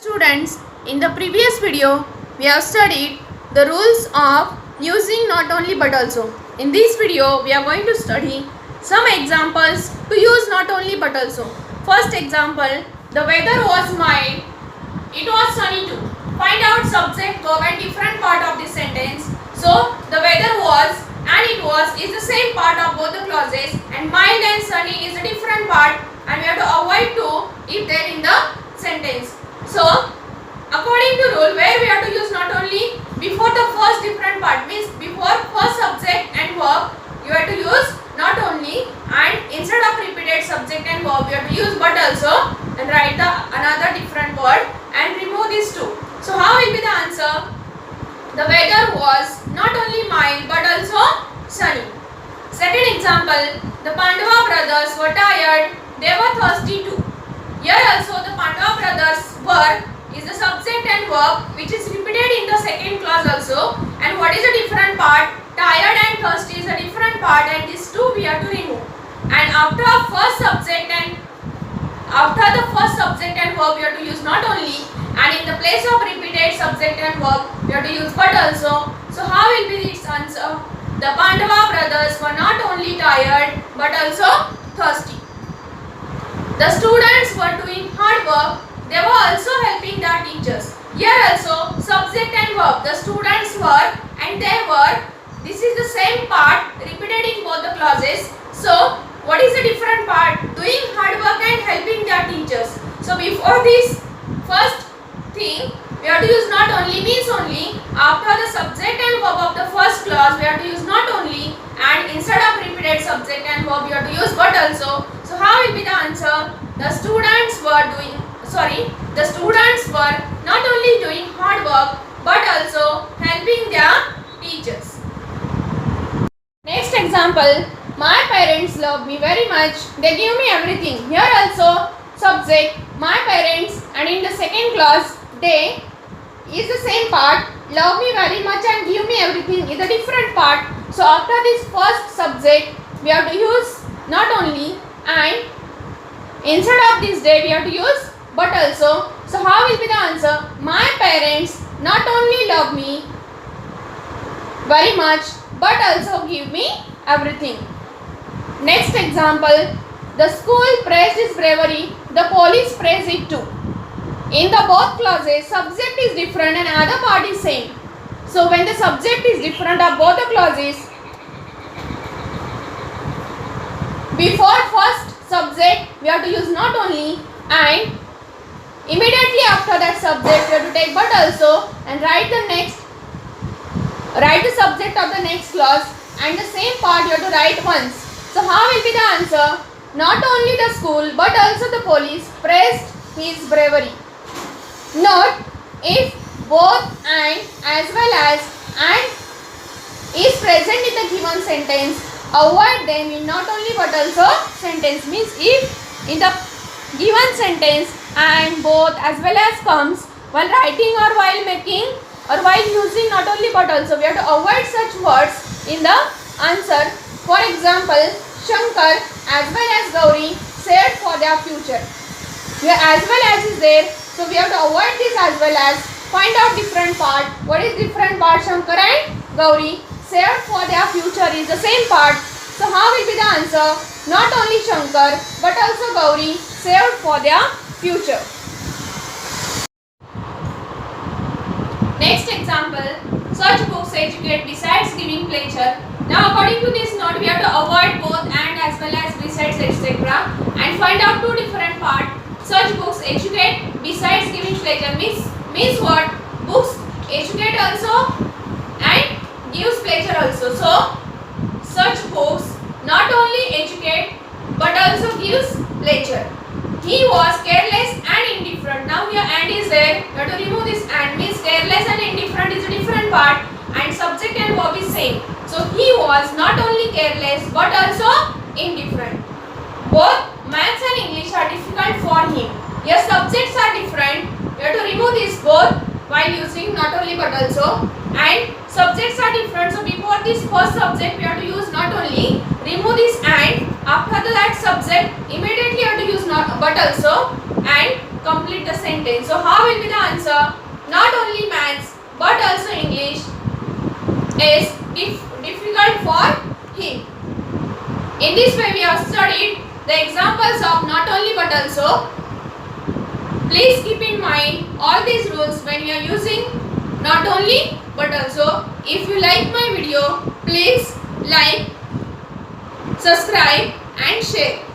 Students, in the previous video, we have studied the rules of using not only but also. In this video, we are going to study some examples to use not only but also. First example, the weather was mild, it was sunny too. Find out subject, verb and different part of this sentence. So, the weather was and it was is the same part of both the clauses, and mild and sunny is a different part, and we have to avoid to if there in the sentence. So, according to rule, where we have to use not only before the first different part, means before first subject and verb, you have to use not only, and instead of repeated subject and verb, you have to use but also, and write the another different word and remove these two. So, how will be the answer? The weather was not only mild but also sunny. Second example, the Pandava brothers were tired, they were thirsty too. Here also the Pandava brothers were is the subject and verb which is repeated in the second clause also, and what is the different part? Tired and thirsty is a different part, and these two we have to remove. And after the first subject and verb we have to use not only, and in the place of repeated subject and verb we have to use but also. So how will be its answer? The Pandava brothers were not only tired but also thirsty. The students were doing hard work, they were also helping their teachers. Here also subject and verb, the students were and they were, this is the same part repeated in both the clauses. So what is the different part? Doing hard work and helping their teachers. So before this first thing we have to use not only, means only, after the subject and verb of the first clause we have to use not only, and instead of repeated subject and verb we have to use but also. So how will be the answer? The students were not only doing hard work but also helping their teachers. Next example, my parents love me very much, they give me everything. Here also subject, my parents, and in the second clause they is the same part, love me very much and give me everything is a different part. So after this first subject we have to use not only, and instead of this day we have to use but also. So how will be the answer? My parents not only love me very much but also give me everything. Next example, the school praised his bravery, the police praised it too. In the both clauses, subject is different and other part is same. So when the subject is different of both the clauses, before first subject we have to use not only, and immediately after that subject we have to take but also, and write the subject of the next clause, and the same part you have to write once. So how will be the answer? Not only the school but also the police praised his bravery. Note, if both and as well as and is present in the given sentence, avoid them in not only but also sentence. Means if in the given sentence and both as well as comes while writing or while making or while using not only but also, we have to avoid such words in the answer. For example, Shankar as well as Gauri saved for their future. Here as well as is there, so we have to avoid this as well as. Find out different part. What is different part? Shankar and Gauri saved for their future is the same part. So how will be the answer? Not only Shankar but also Gauri saved for their future. Next example, such books educate besides giving pleasure. Now according to this note we have to avoid both and as well as besides etc. and find out two different parts. Such books educate besides giving pleasure means what? Books educate also and gives pleasure also. So such books not only educate but also gives pleasure. He was careless and indifferent. Now here and is there. You have to remove this and, means careless and indifferent is a different part, and subject and verb is same. So he was not only careless but also indifferent. Both maths and English are difficult for him. Your subjects are different. You have to remove this both while using not only but also, and subjects are different. So before this first subject we have to use not only, remove this and, after that subject immediately you have to use not but also, and complete the sentence. So how will be the answer? Not only maths but also English is difficult for him. In this way we have studied the examples of not only but also. Please keep in mind all these rules when you are using not only but also. If you like my video, please like, subscribe and share.